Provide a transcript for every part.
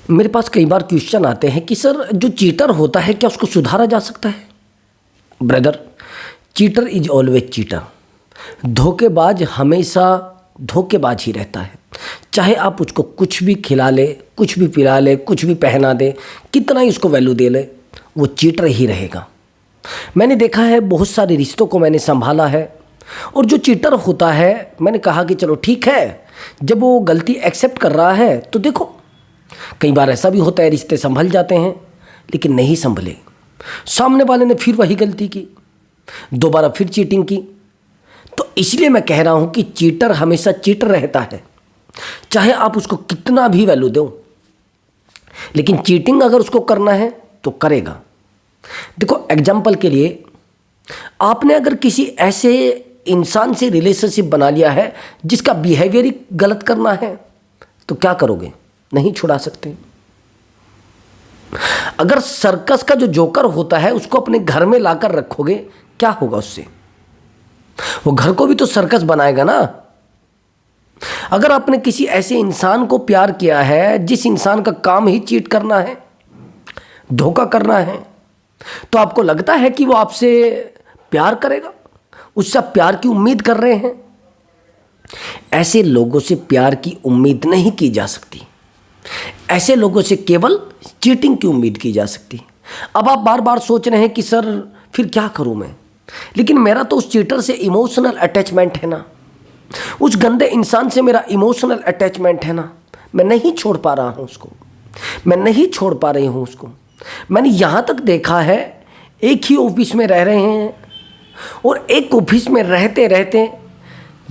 मेरे पास कई बार क्वेश्चन आते हैं कि सर जो चीटर होता है क्या उसको सुधारा जा सकता है। Brother, cheater is always cheater. धोखेबाज हमेशा धोखेबाज ही रहता है। चाहे आप उसको कुछ भी खिला ले, कुछ भी पिला ले, कुछ भी पहना दे, कितना ही उसको वैल्यू दे ले, वो चीटर ही रहेगा। मैंने देखा है, बहुत सारे रिश्तों को मैंने संभाला है, और जो चीटर होता है मैंने कहा कि चलो ठीक है, जब वो गलती एक्सेप्ट कर रहा है तो देखो, कई बार ऐसा भी होता है रिश्ते संभल जाते हैं, लेकिन नहीं संभले। सामने वाले ने फिर वही गलती की, दोबारा फिर चीटिंग की। तो इसलिए मैं कह रहा हूं कि चीटर हमेशा चीटर रहता है, चाहे आप उसको कितना भी वैल्यू दो, लेकिन चीटिंग अगर उसको करना है तो करेगा। देखो, एग्जाम्पल के लिए, आपने अगर किसी ऐसे इंसान से रिलेशनशिप बना लिया है जिसका बिहेवियर ही गलत करना है, तो क्या करोगे? नहीं छुड़ा सकते। अगर सर्कस का जो जोकर होता है उसको अपने घर में लाकर रखोगे, क्या होगा उससे? वो घर को भी तो सर्कस बनाएगा ना। अगर आपने किसी ऐसे इंसान को प्यार किया है जिस इंसान का काम ही चीट करना है, धोखा करना है, तो आपको लगता है कि वो आपसे प्यार करेगा? उससे आप प्यार की उम्मीद कर रहे हैं। ऐसे लोगों से प्यार की उम्मीद नहीं की जा सकती। ऐसे लोगों से केवल चीटिंग की उम्मीद की जा सकती है। अब आप बार बार सोच रहे हैं कि सर फिर क्या करूं मैं, लेकिन मेरा तो उस चीटर से इमोशनल अटैचमेंट है ना, उस गंदे इंसान से मेरा इमोशनल अटैचमेंट है ना, मैं नहीं छोड़ पा रहा हूं उसको, मैं नहीं छोड़ पा रही हूं उसको। मैंने यहां तक देखा है, एक ही ऑफिस में रह रहे हैं और एक ऑफिस में रहते रहते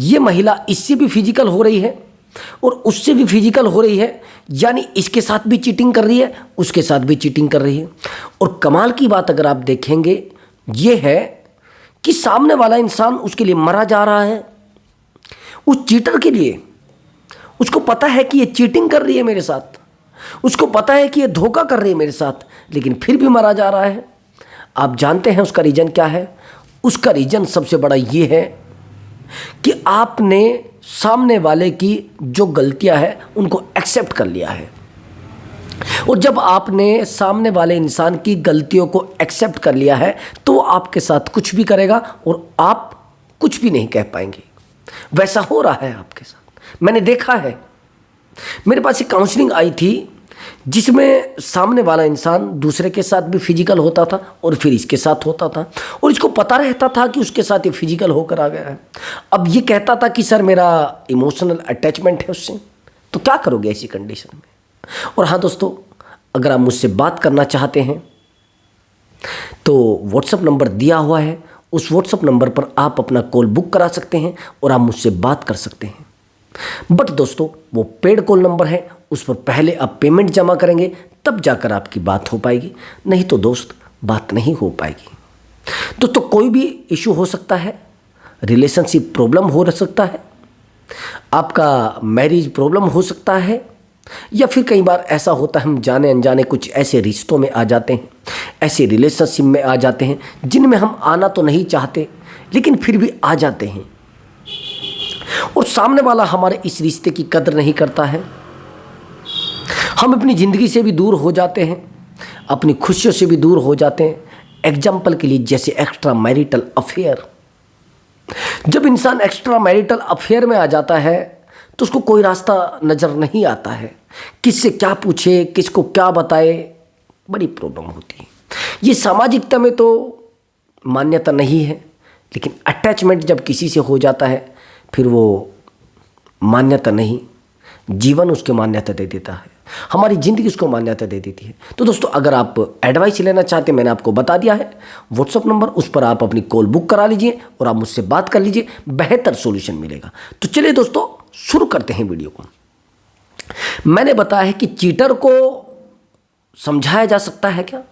ये महिला इससे भी फिजिकल हो रही है और उससे भी फिजिकल हो रही है, यानी इसके साथ भी चीटिंग कर रही है, उसके साथ भी चीटिंग कर रही है। और कमाल की बात अगर आप देखेंगे ये है कि सामने वाला इंसान उसके लिए मरा जा रहा है, उस चीटर के लिए। उसको पता है कि ये चीटिंग कर रही है मेरे साथ, उसको पता है कि ये धोखा कर रही है मेरे साथ, लेकिन फिर भी मरा जा रहा है। आप जानते हैं उसका रीज़न क्या है? उसका रीज़न सबसे बड़ा ये है कि आपने सामने वाले की जो गलतियां हैं उनको एक्सेप्ट कर लिया है। और जब आपने सामने वाले इंसान की गलतियों को एक्सेप्ट कर लिया है तो वो आपके साथ कुछ भी करेगा और आप कुछ भी नहीं कह पाएंगे। वैसा हो रहा है आपके साथ, मैंने देखा है। मेरे पास एक काउंसलिंग आई थी जिसमें सामने वाला इंसान दूसरे के साथ भी फिजिकल होता था और फिर इसके साथ होता था, और इसको पता रहता था कि उसके साथ ये फिजिकल होकर आ गया है। अब ये कहता था कि सर मेरा इमोशनल अटैचमेंट है उससे। तो क्या करोगे ऐसी कंडीशन में? और हाँ दोस्तों, अगर आप मुझसे बात करना चाहते हैं तो व्हाट्सएप नंबर दिया हुआ है, उस व्हाट्सएप नंबर पर आप अपना कॉल बुक करा सकते हैं और आप मुझसे बात कर सकते हैं। बट दोस्तों, वो पेड कॉल नंबर है, उस पर पहले आप पेमेंट जमा करेंगे, तब जाकर आपकी बात हो पाएगी, नहीं तो दोस्त बात नहीं हो पाएगी। दोस्तों, कोई भी इशू हो सकता है, रिलेशनशिप प्रॉब्लम हो सकता है, आपका मैरिज प्रॉब्लम हो सकता है, या फिर कई बार ऐसा होता है हम जाने अनजाने कुछ ऐसे रिश्तों में आ जाते हैं, ऐसे रिलेशनशिप में आ जाते हैं जिनमें हम आना तो नहीं चाहते लेकिन फिर भी आ जाते हैं, और सामने वाला हमारे इस रिश्ते की कदर नहीं करता है। हम अपनी ज़िंदगी से भी दूर हो जाते हैं, अपनी खुशियों से भी दूर हो जाते हैं। एग्जाम्पल के लिए जैसे एक्स्ट्रा मैरिटल अफेयर। जब इंसान एक्स्ट्रा मैरिटल अफेयर में आ जाता है तो उसको कोई रास्ता नज़र नहीं आता है, किससे क्या पूछे, किसको क्या बताए, बड़ी प्रॉब्लम होती है। ये सामाजिकता में तो मान्यता नहीं है, लेकिन अटैचमेंट जब किसी से हो जाता है फिर वो मान्यता नहीं, जीवन उसके मान्यता दे देता है, हमारी ज़िंदगी उसको मान्यता दे देती है। तो दोस्तों, अगर आप एडवाइस लेना चाहते हैं, मैंने आपको बता दिया है व्हाट्सअप नंबर, उस पर आप अपनी कॉल बुक करा लीजिए और आप मुझसे बात कर लीजिए, बेहतर सॉल्यूशन मिलेगा। तो चलिए दोस्तों, शुरू करते हैं वीडियो को। मैंने बताया है कि चीटर को समझाया जा सकता है क्या?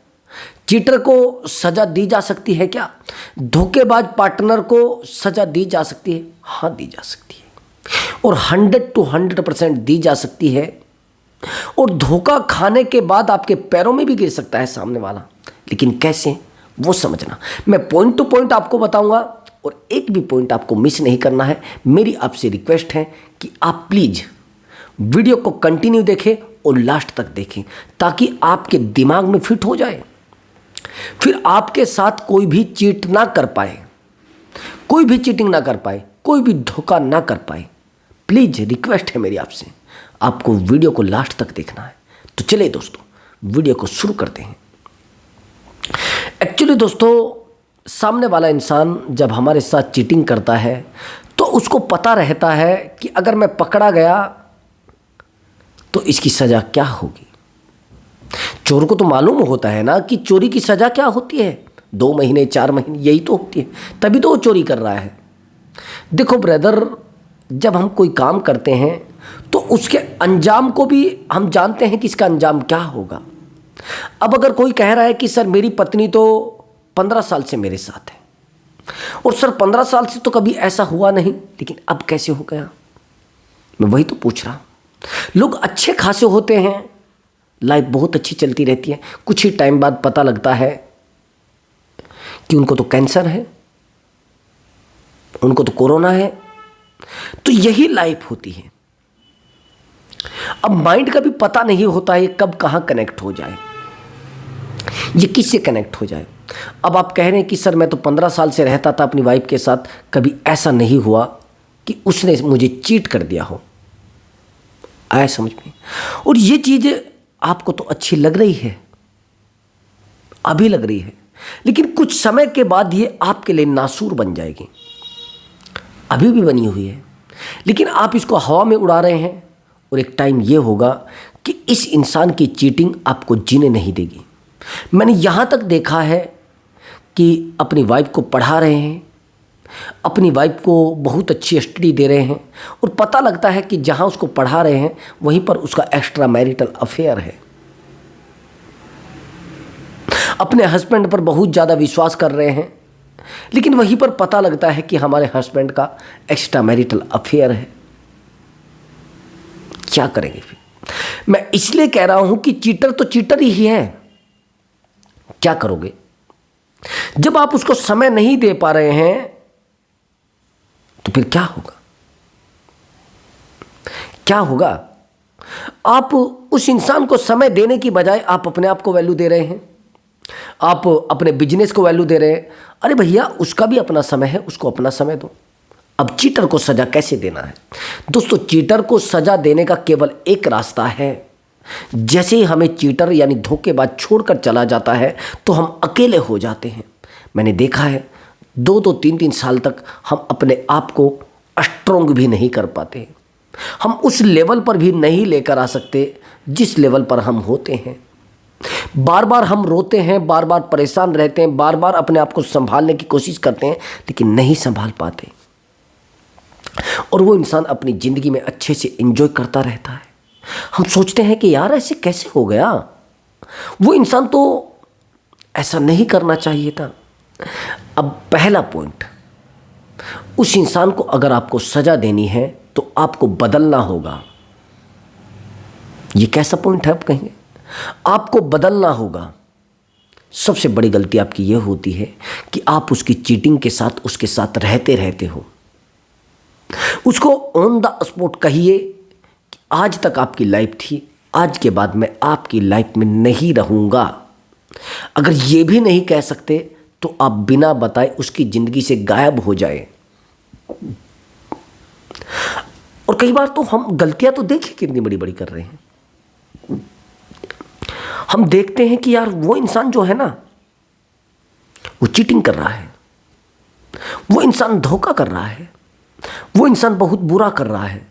चीटर को सजा दी जा सकती है क्या? धोखेबाज पार्टनर को सजा दी जा सकती है? हाँ, दी जा सकती है, और 100 to 100% दी जा सकती है। और धोखा खाने के बाद आपके पैरों में भी गिर सकता है सामने वाला, लेकिन कैसे, वो समझना। मैं पॉइंट टू पॉइंट आपको बताऊंगा और एक भी पॉइंट आपको मिस नहीं करना है। मेरी आपसे रिक्वेस्ट है कि आप प्लीज़ वीडियो को कंटिन्यू देखें और लास्ट तक देखें, ताकि आपके दिमाग में फिट हो जाए। फिर आपके साथ कोई भी चीट ना कर पाए, कोई भी चीटिंग ना कर पाए, कोई भी धोखा ना कर पाए। प्लीज़ रिक्वेस्ट है मेरी आपसे, आपको वीडियो को लास्ट तक देखना है। तो चलिए दोस्तों, वीडियो को शुरू करते हैं। एक्चुअली दोस्तों, सामने वाला इंसान जब हमारे साथ चीटिंग करता है तो उसको पता रहता है कि अगर मैं पकड़ा गया तो इसकी सज़ा क्या होगी। चोर को तो मालूम होता है ना कि चोरी की सज़ा क्या होती है, 2 महीने 4 महीने यही तो होती है, तभी तो वो चोरी कर रहा है। देखो ब्रदर, जब हम कोई काम करते हैं तो उसके अंजाम को भी हम जानते हैं कि इसका अंजाम क्या होगा। अब अगर कोई कह रहा है कि सर मेरी पत्नी तो 15 साल से मेरे साथ है, और सर 15 साल से तो कभी ऐसा हुआ नहीं, लेकिन अब कैसे हो गया, मैं वही तो पूछ रहा। लोग अच्छे खासे होते हैं, लाइफ बहुत अच्छी चलती रहती है, कुछ ही टाइम बाद पता लगता है कि उनको तो कैंसर है, उनको तो कोरोना है। तो यही लाइफ होती है। अब माइंड का भी पता नहीं होता है कब कहां कनेक्ट हो जाए, ये किससे कनेक्ट हो जाए। अब आप कह रहे हैं कि सर मैं तो 15 साल से रहता था अपनी वाइफ के साथ, कभी ऐसा नहीं हुआ कि उसने मुझे चीट कर दिया हो। आया समझ में? और ये चीज़ आपको तो अच्छी लग रही है, अभी लग रही है, लेकिन कुछ समय के बाद ये आपके लिए नासूर बन जाएगी। अभी भी बनी हुई है, लेकिन आप इसको हवा में उड़ा रहे हैं, और एक टाइम ये होगा कि इस इंसान की चीटिंग आपको जीने नहीं देगी। मैंने यहाँ तक देखा है कि अपनी वाइफ को पढ़ा रहे हैं, अपनी वाइफ को बहुत अच्छी स्टडी दे रहे हैं, और पता लगता है कि जहाँ उसको पढ़ा रहे हैं वहीं पर उसका एक्स्ट्रा मैरिटल अफेयर है। अपने हस्बैंड पर बहुत ज़्यादा विश्वास कर रहे हैं, लेकिन वहीं पर पता लगता है कि हमारे हस्बैंड का एक्स्ट्रा मैरिटल अफेयर है। क्या करेंगे फिर? मैं इसलिए कह रहा हूं कि चीटर तो चीटर ही है। क्या करोगे जब आप उसको समय नहीं दे पा रहे हैं? तो फिर क्या होगा? क्या होगा? आप उस इंसान को समय देने की बजाय आप अपने आप को वैल्यू दे रहे हैं, आप अपने बिजनेस को वैल्यू दे रहे हैं। अरे भैया, उसका भी अपना समय है, उसको अपना समय दो। अब चीटर को सजा कैसे देना है? दोस्तों, चीटर को सजा देने का केवल एक रास्ता है। जैसे ही हमें चीटर यानी धोखेबाज छोड़कर चला जाता है तो हम अकेले हो जाते हैं। मैंने देखा है 2-2, 3-3 साल तक हम अपने आप को स्ट्रोंग भी नहीं कर पाते, हम उस लेवल पर भी नहीं लेकर आ सकते जिस लेवल पर हम होते हैं। बार बार हम रोते हैं, बार बार परेशान रहते हैं, बार बार अपने आप को संभालने की कोशिश करते हैं, लेकिन नहीं संभाल पाते। और वो इंसान अपनी ज़िंदगी में अच्छे से एंजॉय करता रहता है। हम सोचते हैं कि यार ऐसे कैसे हो गया, वो इंसान तो ऐसा नहीं करना चाहिए था। अब पहला पॉइंट, उस इंसान को अगर आपको सजा देनी है तो आपको बदलना होगा। ये कैसा पॉइंट है आप कहेंगे? आपको बदलना होगा। सबसे बड़ी गलती आपकी यह होती है कि आप उसकी चीटिंग के साथ उसके साथ रहते रहते हो। उसको ऑन द स्पॉट कहिए कि आज तक आपकी लाइफ थी, आज के बाद मैं आपकी लाइफ में नहीं रहूँगा। अगर ये भी नहीं कह सकते तो आप बिना बताए उसकी ज़िंदगी से गायब हो जाए। और कई बार तो हम गलतियां तो देखिए कितनी बड़ी बड़ी कर रहे हैं। हम देखते हैं कि यार वो इंसान जो है ना, वो चीटिंग कर रहा है, वो इंसान धोखा कर रहा है, वो इंसान बहुत बुरा कर रहा है।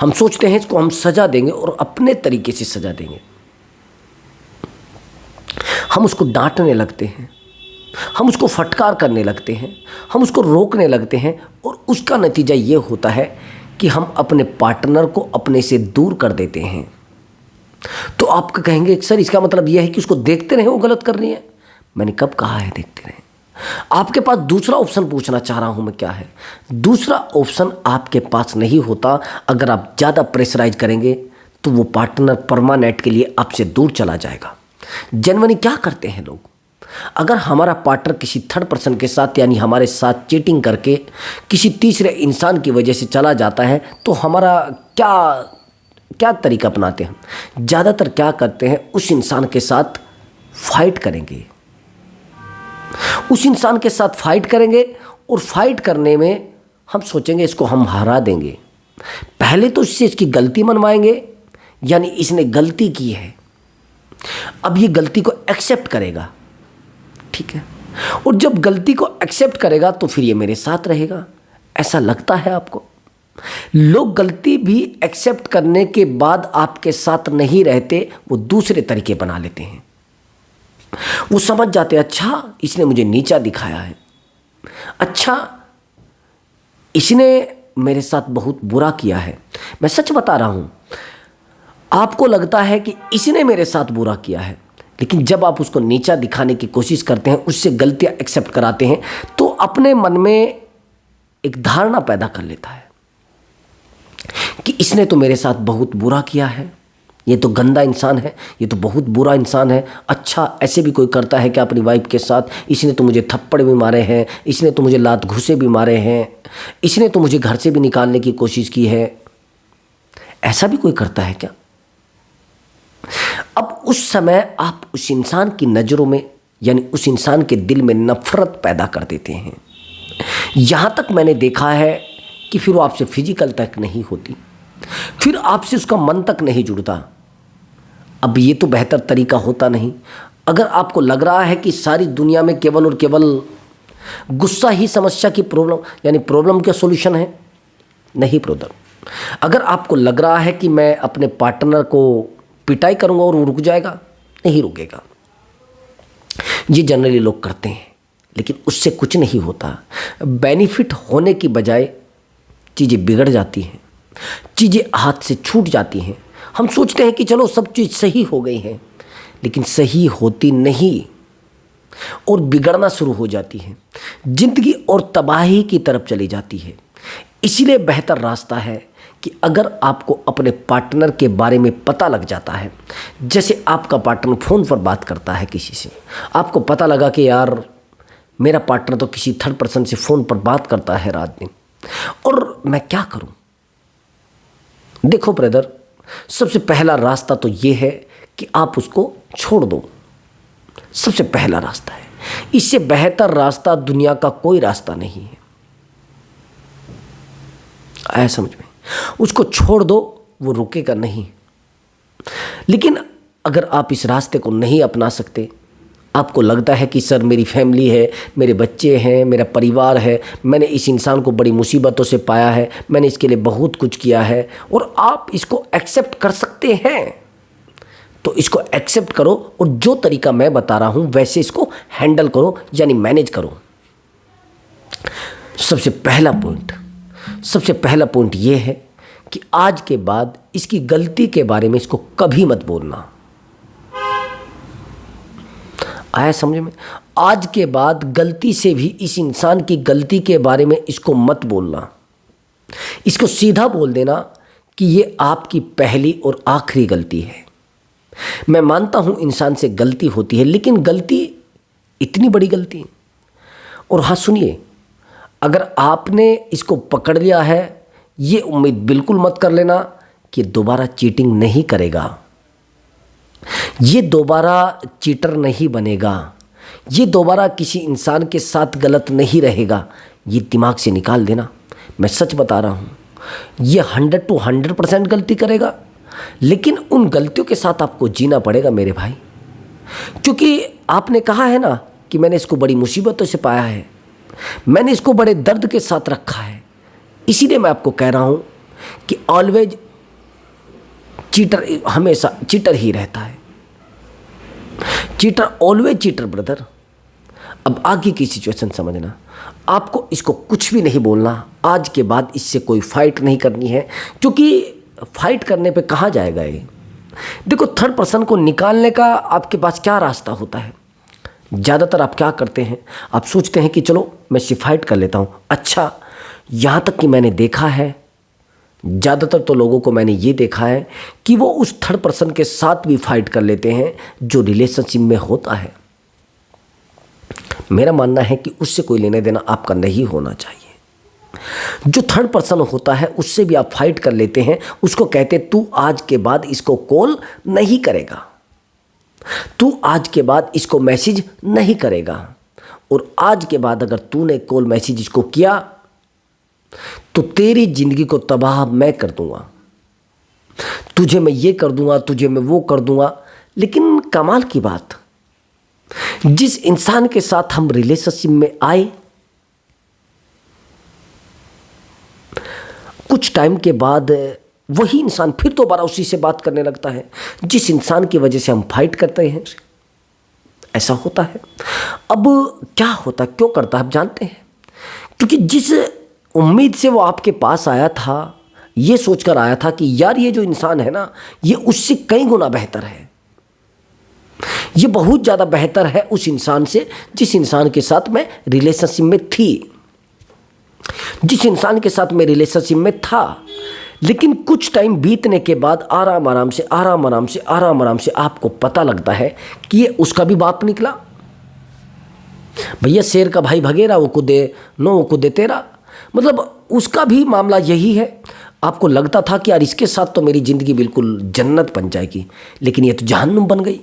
हम सोचते हैं इसको हम सजा देंगे और अपने तरीके से सजा देंगे। हम उसको डांटने लगते हैं, हम उसको फटकार करने लगते हैं, हम उसको रोकने लगते हैं, और उसका नतीजा ये होता है कि हम अपने पार्टनर को अपने से दूर कर देते हैं। तो आप कहेंगे सर इसका मतलब यह है कि उसको देखते रहे वो गलत कर रही है। मैंने कब कहा है देखते रहे? आपके पास दूसरा ऑप्शन पूछना चाह रहा हूं मैं, क्या है दूसरा ऑप्शन? आपके पास नहीं होता। अगर आप ज़्यादा प्रेशराइज करेंगे तो वो पार्टनर परमानेंट के लिए आपसे दूर चला जाएगा। जनरली क्या करते हैं लोग, अगर हमारा पार्टनर किसी थर्ड पर्सन के साथ यानी हमारे साथ चीटिंग करके किसी तीसरे इंसान की वजह से चला जाता है तो हमारा क्या क्या तरीका अपनाते हैं हम? ज़्यादातर क्या करते हैं, उस इंसान के साथ फाइट करेंगे, उस इंसान के साथ फाइट करेंगे और फाइट करने में हम सोचेंगे इसको हम हरा देंगे। पहले तो इससे इसकी गलती मनवाएंगे, यानी इसने गलती की है, अब ये गलती को एक्सेप्ट करेगा, ठीक है। और जब गलती को एक्सेप्ट करेगा तो फिर ये मेरे साथ रहेगा। ऐसा लगता है आपको? लोग गलती भी एक्सेप्ट करने के बाद आपके साथ नहीं रहते, वो दूसरे तरीके बना लेते हैं। वो समझ जाते हैं अच्छा इसने मुझे नीचा दिखाया है, अच्छा इसने मेरे साथ बहुत बुरा किया है। मैं सच बता रहा हूँ, आपको लगता है कि इसने मेरे साथ बुरा किया है, लेकिन जब आप उसको नीचा दिखाने की कोशिश करते हैं, उससे गलतियां एक्सेप्ट कराते हैं, तो अपने मन में एक धारणा पैदा कर लेता है कि इसने तो मेरे साथ बहुत बुरा किया है, ये तो गंदा इंसान है, ये तो बहुत बुरा इंसान है। अच्छा ऐसे भी कोई करता है क्या अपनी वाइफ के साथ? इसने तो मुझे थप्पड़ भी मारे हैं, इसने तो मुझे लात घुसे भी मारे हैं, इसने तो मुझे घर से भी निकालने की कोशिश की है। ऐसा भी कोई करता है क्या? अब उस समय आप उस इंसान की नज़रों में, यानी उस इंसान के दिल में नफरत पैदा कर देते हैं। यहाँ तक मैंने देखा है कि फिर वो आपसे फिजिकल तक नहीं होती, फिर आपसे उसका मन तक नहीं जुड़ता। अब ये तो बेहतर तरीका होता नहीं। अगर आपको लग रहा है कि सारी दुनिया में केवल और केवल गुस्सा ही समस्या की प्रॉब्लम, यानी प्रॉब्लम का सॉल्यूशन है, नहीं ब्रदर। अगर आपको लग रहा है कि मैं अपने पार्टनर को पिटाई करूंगा और वो रुक जाएगा, नहीं रुकेगा। ये जनरली लोग करते हैं, लेकिन उससे कुछ नहीं होता। बेनिफिट होने की बजाय चीज़ें बिगड़ जाती हैं, चीज़ें हाथ से छूट जाती हैं। हम सोचते हैं कि चलो सब चीज़ सही हो गई है, लेकिन सही होती नहीं और बिगड़ना शुरू हो जाती है, जिंदगी और तबाही की तरफ चली जाती है। इसीलिए बेहतर रास्ता है कि अगर आपको अपने पार्टनर के बारे में पता लग जाता है, जैसे आपका पार्टनर फ़ोन पर बात करता है किसी से, आपको पता लगा कि यार मेरा पार्टनर तो किसी थर्ड पर्सन से फ़ोन पर बात करता है रात दिन, और मैं क्या करूं? देखो ब्रदर, सबसे पहला रास्ता तो ये है कि आप उसको छोड़ दो। सबसे पहला रास्ता है, इससे बेहतर रास्ता दुनिया का कोई रास्ता नहीं है। आया समझ में? उसको छोड़ दो, वो रुकेगा नहीं। लेकिन अगर आप इस रास्ते को नहीं अपना सकते, आपको लगता है कि सर मेरी फैमिली है, मेरे बच्चे हैं, मेरा परिवार है, मैंने इस इंसान को बड़ी मुसीबतों से पाया है, मैंने इसके लिए बहुत कुछ किया है, और आप इसको एक्सेप्ट कर सकते हैं, तो इसको एक्सेप्ट करो और जो तरीका मैं बता रहा हूं वैसे इसको हैंडल करो, यानी मैनेज करो। सबसे पहला पॉइंट ये है कि आज के बाद इसकी गलती के बारे में इसको कभी मत बोलना। आया समझ में? आज के बाद गलती से भी इस इंसान की गलती के बारे में इसको मत बोलना। इसको सीधा बोल देना कि ये आपकी पहली और आखिरी गलती है। मैं मानता हूं इंसान से गलती होती है, लेकिन गलती इतनी बड़ी गलती। और हाँ सुनिए, अगर आपने इसको पकड़ लिया है, ये उम्मीद बिल्कुल मत कर लेना कि दोबारा चीटिंग नहीं करेगा, ये दोबारा चीटर नहीं बनेगा, ये दोबारा किसी इंसान के साथ गलत नहीं रहेगा। ये दिमाग से निकाल देना। मैं सच बता रहा हूँ, ये 100 to 100% गलती करेगा, लेकिन उन गलतियों के साथ आपको जीना पड़ेगा मेरे भाई, क्योंकि आपने कहा है ना कि मैंने इसको बड़ी मुसीबतों से पाया है, मैंने इसको बड़े दर्द के साथ रखा है। इसीलिए मैं आपको कह रहा हूँ कि ऑलवेज चीटर हमेशा चीटर ही रहता है। Cheater always cheater brother. अब आगे की सिचुएशन समझना, आपको इसको कुछ भी नहीं बोलना। आज के बाद इससे कोई फाइट नहीं करनी है, क्योंकि फाइट करने पे कहाँ जाएगा ये। देखो, थर्ड पर्सन को निकालने का आपके पास क्या रास्ता होता है? ज़्यादातर आप क्या करते हैं, आप सोचते हैं कि चलो मैं इससे फाइट कर लेता हूँ। अच्छा, यहाँ तक कि मैंने देखा है, ज़्यादातर तो लोगों को मैंने ये देखा है कि वो उस थर्ड पर्सन के साथ भी फाइट कर लेते हैं जो रिलेशनशिप में होता है। मेरा मानना है कि उससे कोई लेना देना आपका नहीं होना चाहिए। जो थर्ड पर्सन होता है उससे भी आप फाइट कर लेते हैं। उसको कहते तू आज के बाद इसको कॉल नहीं करेगा, तू आज के बाद इसको मैसेज नहीं करेगा, और आज के बाद अगर तूने कॉल मैसेज इसको किया तो तेरी जिंदगी को तबाह मैं कर दूंगा, तुझे मैं ये कर दूंगा, तुझे मैं वो कर दूंगा। लेकिन कमाल की बात, जिस इंसान के साथ हम रिलेशनशिप में आए, कुछ टाइम के बाद वही इंसान फिर दोबारा उसी से बात करने लगता है जिस इंसान की वजह से हम फाइट करते हैं। ऐसा होता है। अब क्या होता, क्यों करता है, आप जानते हैं? क्योंकि जिस उम्मीद से वो आपके पास आया था, ये सोचकर आया था कि यार ये जो इंसान है ना, ये उससे कई गुना बेहतर है, ये बहुत ज़्यादा बेहतर है उस इंसान से जिस इंसान के साथ मैं रिलेशनशिप में थी, जिस इंसान के साथ मैं रिलेशनशिप में था। लेकिन कुछ टाइम बीतने के बाद आराम आराम से आपको पता लगता है कि ये उसका भी बाप निकला। भैया शेर का भाई भगेरा, वो कूदे नो वो कूदे तेरा, मतलब उसका भी मामला यही है। आपको लगता था कि यार इसके साथ तो मेरी ज़िंदगी बिल्कुल जन्नत बन जाएगी, लेकिन ये तो जहन्नुम बन गई।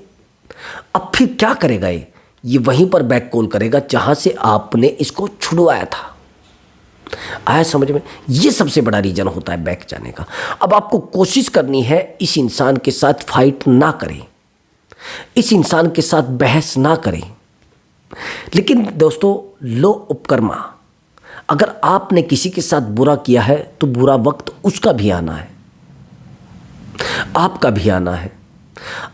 अब फिर क्या करेगा ये वहीं पर बैक कॉल करेगा जहां से आपने इसको छुड़वाया था। आया समझ में? ये सबसे बड़ा रीज़न होता है बैक जाने का। अब आपको कोशिश करनी है इस इंसान के साथ फाइट ना करें, इस इंसान के साथ बहस ना करें। लेकिन दोस्तों, लो उपकर्मा, अगर आपने किसी के साथ बुरा किया है तो बुरा वक्त उसका भी आना है, आपका भी आना है।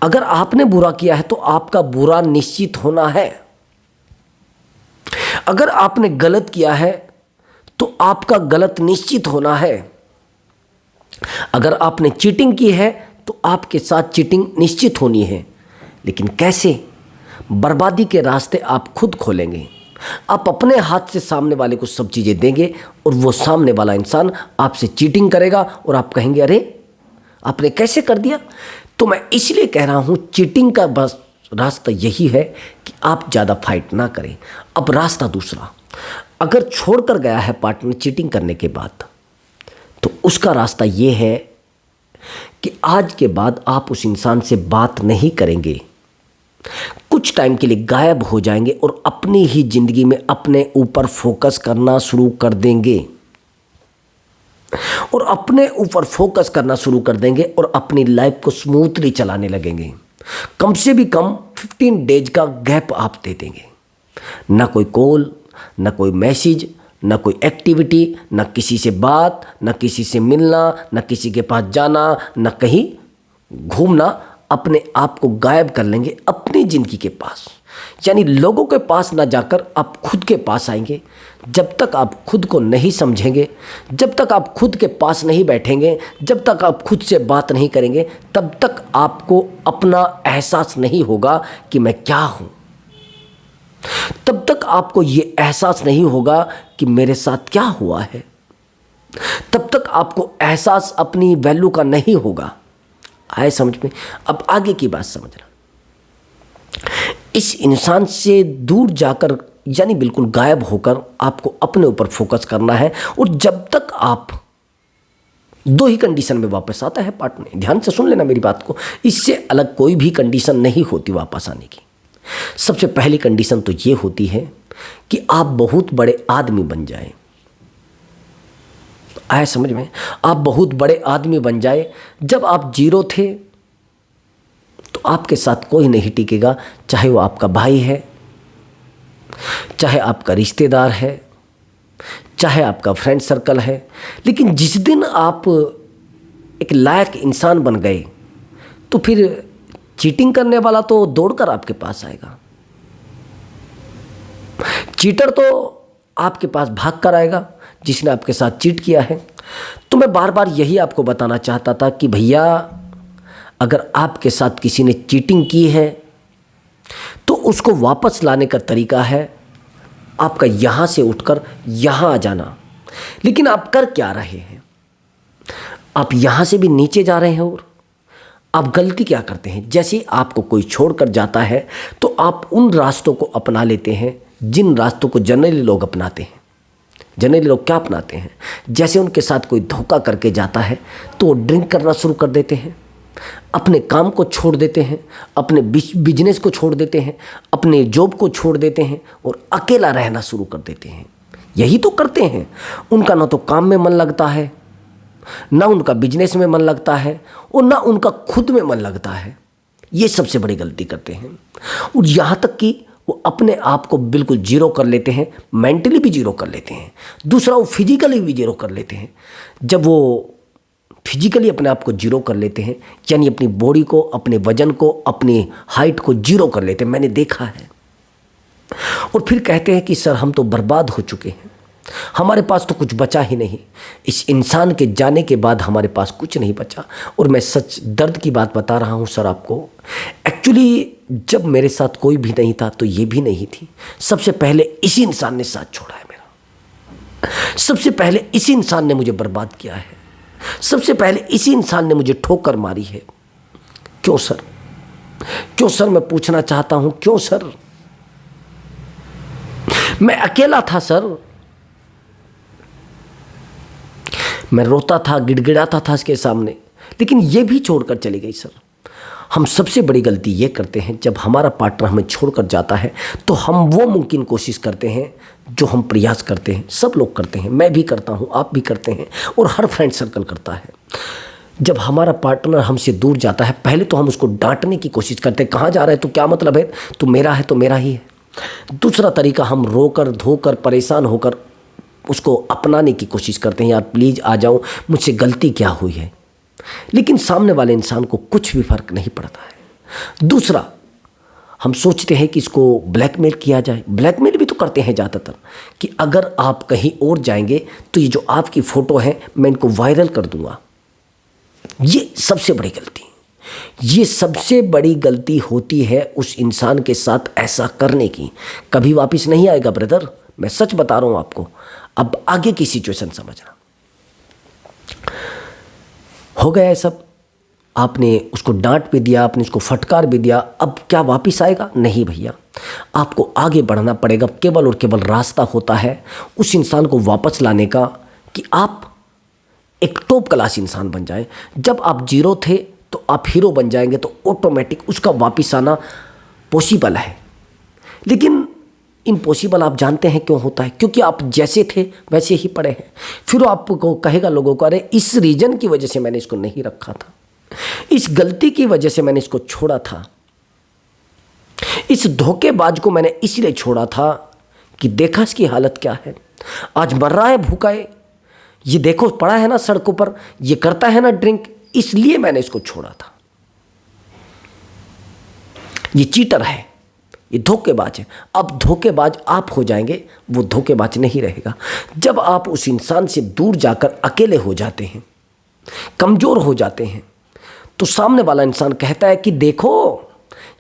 अगर आपने बुरा किया है तो आपका बुरा निश्चित होना है। अगर आपने गलत किया है तो आपका गलत निश्चित होना है। अगर आपने चीटिंग की है तो आपके साथ चीटिंग निश्चित होनी है। लेकिन कैसे? बर्बादी के रास्ते आप खुद खोलेंगे। आप अपने हाथ से सामने वाले को सब चीज़ें देंगे और वो सामने वाला इंसान आपसे चीटिंग करेगा और आप कहेंगे अरे आपने कैसे कर दिया। तो मैं इसलिए कह रहा हूँ चीटिंग का बस रास्ता यही है कि आप ज़्यादा फाइट ना करें। अब रास्ता दूसरा, अगर छोड़कर गया है पार्टनर चीटिंग करने के बाद, तो उसका रास्ता ये है कि आज के बाद आप उस इंसान से बात नहीं करेंगे, कुछ टाइम के लिए गायब हो जाएंगे और अपनी ही ज़िंदगी में अपने ऊपर फोकस करना शुरू कर देंगे और अपने ऊपर फोकस करना शुरू कर देंगे और अपनी लाइफ को स्मूथली चलाने लगेंगे। कम से भी कम 15 डेज का गैप आप दे देंगे। ना कोई कॉल, ना कोई मैसेज, ना कोई एक्टिविटी, ना किसी से बात, ना किसी से मिलना, ना किसी के पास जाना, ना कहीं घूमना। अपने आप को गायब कर लेंगे अपनी ज़िंदगी के पास, यानी लोगों के पास ना जाकर आप खुद के पास आएंगे। जब तक आप खुद को नहीं समझेंगे, जब तक आप खुद के पास नहीं बैठेंगे, जब तक आप खुद से बात नहीं करेंगे, तब तक आपको अपना एहसास नहीं होगा कि मैं क्या हूँ। तब तक आपको ये एहसास नहीं होगा कि मेरे साथ क्या हुआ है। तब तक आपको एहसास अपनी वैल्यू का नहीं होगा। आए समझ में? अब आगे की बात समझना। इस इंसान से दूर जाकर, यानी बिल्कुल गायब होकर, आपको अपने ऊपर फोकस करना है। और जब तक आप, दो ही कंडीशन में वापस आता है पार्टनर, ध्यान से सुन लेना मेरी बात को, इससे अलग कोई भी कंडीशन नहीं होती वापस आने की। सबसे पहली कंडीशन तो ये होती है कि आप बहुत बड़े आदमी बन जाएं। आया समझ में? आप बहुत बड़े आदमी बन जाए। जब आप जीरो थे तो आपके साथ कोई नहीं टिकेगा, चाहे वो आपका भाई है, चाहे आपका रिश्तेदार है, चाहे आपका फ्रेंड सर्कल है। लेकिन जिस दिन आप एक लायक इंसान बन गए तो फिर चीटिंग करने वाला तो दौड़कर आपके पास आएगा, चीटर तो आपके पास भाग कर आएगा जिसने आपके साथ चीट किया है। तो मैं बार बार यही आपको बताना चाहता था कि भैया, अगर आपके साथ किसी ने चीटिंग की है तो उसको वापस लाने का तरीका है आपका यहाँ से उठकर यहाँ आ जाना। लेकिन आप कर क्या रहे हैं? आप यहाँ से भी नीचे जा रहे हैं। और आप गलती क्या करते हैं? जैसे ही आपको कोई छोड़कर जाता है तो आप उन रास्तों को अपना लेते हैं जिन रास्तों को जनरली लोग अपनाते हैं। जनरली लोग क्या अपनाते हैं, जैसे उनके साथ कोई धोखा करके जाता है तो वो ड्रिंक करना शुरू कर देते हैं, अपने काम को छोड़ देते हैं, अपने बिजनेस को छोड़ देते हैं, अपने जॉब को छोड़ देते हैं और अकेला रहना शुरू कर देते हैं। यही तो करते हैं। उनका ना तो काम में मन लगता है, ना उनका बिजनेस में मन लगता है और ना उनका खुद में मन लगता है। ये सबसे बड़ी गलती करते हैं। और यहाँ तक कि वो अपने आप को बिल्कुल जीरो कर लेते हैं, मेंटली भी जीरो कर लेते हैं, दूसरा वो फिजिकली भी जीरो कर लेते हैं। जब वो फिजिकली अपने आप को जीरो कर लेते हैं, यानी अपनी बॉडी को, अपने वजन को, अपनी हाइट को जीरो कर लेते हैं, मैंने देखा है। और फिर कहते हैं कि सर हम तो बर्बाद हो चुके हैं, हमारे पास तो कुछ बचा ही नहीं। इस इंसान के जाने के बाद हमारे पास कुछ नहीं बचा। और मैं सच दर्द की बात बता रहा हूँ सर आपको। एक्चुअली जब मेरे साथ कोई भी नहीं था तो ये भी नहीं थी। सबसे पहले इसी इंसान ने साथ छोड़ा है मेरा। सबसे पहले इसी इंसान ने मुझे बर्बाद किया है। सबसे पहले इसी इंसान ने मुझे ठोकर मारी है। क्यों सर? क्यों सर? मैं पूछना चाहता हूं, क्यों सर? मैं अकेला था सर, मैं रोता था, गिड़गिड़ाता था इसके सामने, लेकिन ये भी छोड़कर चली गई सर। हम सबसे बड़ी गलती ये करते हैं, जब हमारा पार्टनर हमें छोड़कर जाता है तो हम वो मुमकिन कोशिश करते हैं जो हम प्रयास करते हैं। सब लोग करते हैं, मैं भी करता हूँ, आप भी करते हैं और हर फ्रेंड सर्कल करता है। जब हमारा पार्टनर हमसे दूर जाता है, पहले तो हम उसको डांटने की कोशिश करते हैं, कहाँ जा रहा है, तो क्या मतलब है, तो मेरा है तो मेरा ही है। दूसरा तरीका, हम रोकर धोकर परेशान होकर उसको अपनाने की कोशिश करते हैं, यार प्लीज़ आ जाओ, मुझसे गलती क्या हुई है। लेकिन सामने वाले इंसान को कुछ भी फर्क नहीं पड़ता है। दूसरा, हम सोचते हैं कि इसको ब्लैकमेल किया जाए। ब्लैकमेल भी तो करते हैं ज़्यादातर, कि अगर आप कहीं और जाएंगे तो ये जो आपकी फ़ोटो है मैं इनको वायरल कर दूंगा। ये सबसे बड़ी गलती, ये सबसे बड़ी गलती होती है उस इंसान के साथ ऐसा करने की। कभी वापस नहीं आएगा ब्रदर, मैं सच बता रहा हूँ आपको। अब आगे की सिचुएशन समझना। हो गया है सब, आपने उसको डांट भी दिया, आपने उसको फटकार भी दिया, अब क्या वापस आएगा? नहीं भैया, आपको आगे बढ़ना पड़ेगा। केवल और केवल रास्ता होता है उस इंसान को वापस लाने का कि आप एक टॉप क्लास इंसान बन जाएं। जब आप जीरो थे तो आप हीरो बन जाएंगे, तो ऑटोमेटिक उसका वापस आना पॉसिबल है। लेकिन इम्पॉसिबल आप जानते हैं क्यों होता है? क्योंकि आप जैसे थे वैसे ही पड़े हैं। फिर आपको कहेगा लोगों को, अरे इस रीजन की वजह से मैंने इसको नहीं रखा था, इस गलती की वजह से मैंने इसको छोड़ा था, इस धोखेबाज को मैंने इसलिए छोड़ा था कि देखा इसकी हालत क्या है, आज मर रहा है भूखा है, ये देखो पड़ा है ना सड़कों पर, ये करता है ना ड्रिंक, इसलिए मैंने इसको छोड़ा था। ये चीटर है, ये धोखेबाज है। अब धोखेबाज आप हो जाएंगे, वो धोखेबाज नहीं रहेगा। जब आप उस इंसान से दूर जाकर अकेले हो जाते हैं, कमज़ोर हो जाते हैं, तो सामने वाला इंसान कहता है कि देखो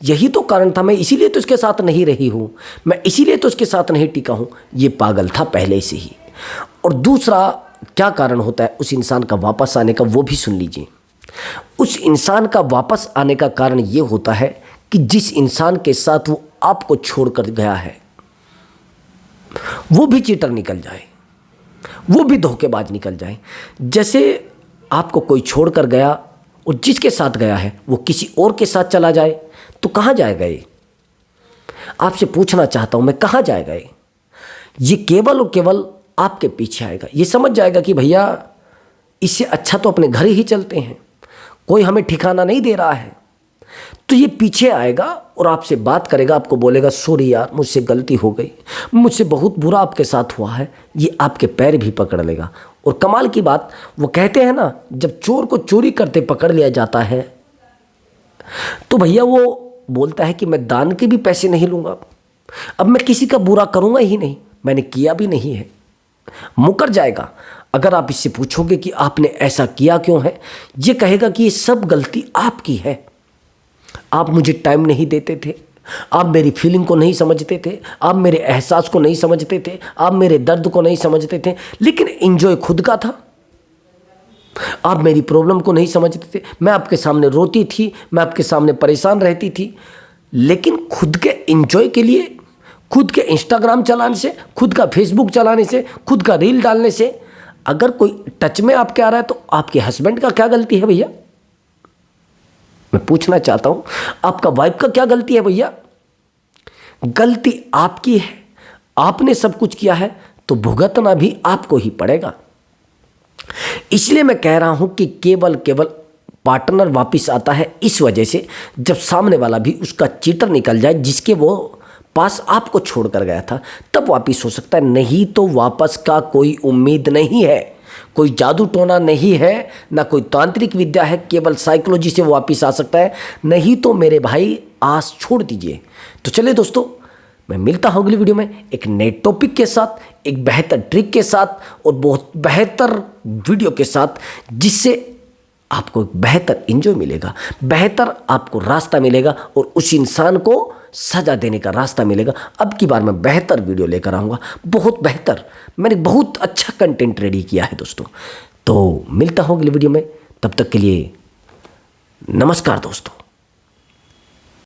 यही तो कारण था, मैं इसीलिए तो इसके साथ नहीं रही हूँ, मैं इसीलिए तो इसके साथ नहीं टिका हूँ, ये पागल था पहले से ही। और दूसरा क्या कारण होता है उस इंसान का वापस आने का, वो भी सुन लीजिए। उस इंसान का वापस आने का कारण ये होता है कि जिस इंसान के साथ वो आपको छोड़कर गया है वो भी चीटर निकल जाए, वो भी धोखेबाज निकल जाए। जैसे आपको कोई छोड़कर गया और जिसके साथ गया है वो किसी और के साथ चला जाए, तो कहाँ जाएगा ये? आपसे पूछना चाहता हूँ मैं, कहाँ जाएगा ये? ये केवल और केवल आपके पीछे आएगा। ये समझ जाएगा कि भैया इससे अच्छा तो अपने घर ही चलते हैं, कोई हमें ठिकाना नहीं दे रहा है। तो ये पीछे आएगा और आपसे बात करेगा, आपको बोलेगा सॉरी यार मुझसे गलती हो गई, मुझसे बहुत बुरा आपके साथ हुआ है। ये आपके पैर भी पकड़ लेगा। और कमाल की बात, वो कहते हैं ना, जब चोर को चोरी करते पकड़ लिया जाता है तो भैया वो बोलता है कि मैं दान के भी पैसे नहीं लूँगा, अब मैं किसी का बुरा करूँगा ही नहीं, मैंने किया भी नहीं है, मुकर जाएगा। अगर आप इससे पूछोगे कि आपने ऐसा किया क्यों है, ये कहेगा कि ये सब गलती आपकी है, आप मुझे टाइम नहीं देते थे, आप मेरी फीलिंग को नहीं समझते थे, आप मेरे एहसास को नहीं समझते थे, आप मेरे दर्द को नहीं समझते थे, लेकिन एंजॉय खुद का था। आप मेरी प्रॉब्लम को नहीं समझते थे, मैं आपके सामने रोती थी, मैं आपके सामने परेशान रहती थी, लेकिन खुद के एंजॉय के लिए, खुद के इंस्टाग्राम चलाने से, खुद का फेसबुक चलाने से, खुद का रील डालने से अगर कोई टच में आपके आ रहा है तो आपके हस्बैंड का क्या गलती है भैया? मैं पूछना चाहता हूं, आपका वाइफ का क्या गलती है भैया? गलती आपकी है। आपने सब कुछ किया है तो भुगतना भी आपको ही पड़ेगा। इसलिए मैं कह रहा हूं कि केवल पार्टनर वापस आता है इस वजह से जब सामने वाला भी उसका चीटर निकल जाए, जिसके वो पास आपको छोड़कर गया था, तब वापस हो सकता है। नहीं तो वापस का कोई उम्मीद नहीं है, कोई जादू टोना नहीं है, ना कोई तांत्रिक विद्या है, केवल साइकोलॉजी से वो वापस आ सकता है। नहीं तो मेरे भाई आस छोड़ दीजिए। तो चलिए दोस्तों, मैं मिलता हूं अगली वीडियो में एक नए टॉपिक के साथ, एक बेहतर ट्रिक के साथ और बहुत बेहतर वीडियो के साथ, जिससे आपको एक बेहतर एंजॉय मिलेगा, बेहतर आपको रास्ता मिलेगा और उस इंसान को सजा देने का रास्ता मिलेगा। अब की बार मैं बेहतर वीडियो लेकर आऊँगा, बहुत बेहतर। मैंने बहुत अच्छा कंटेंट रेडी किया है दोस्तों। तो मिलता हूँ अगली वीडियो में, तब तक के लिए नमस्कार दोस्तों।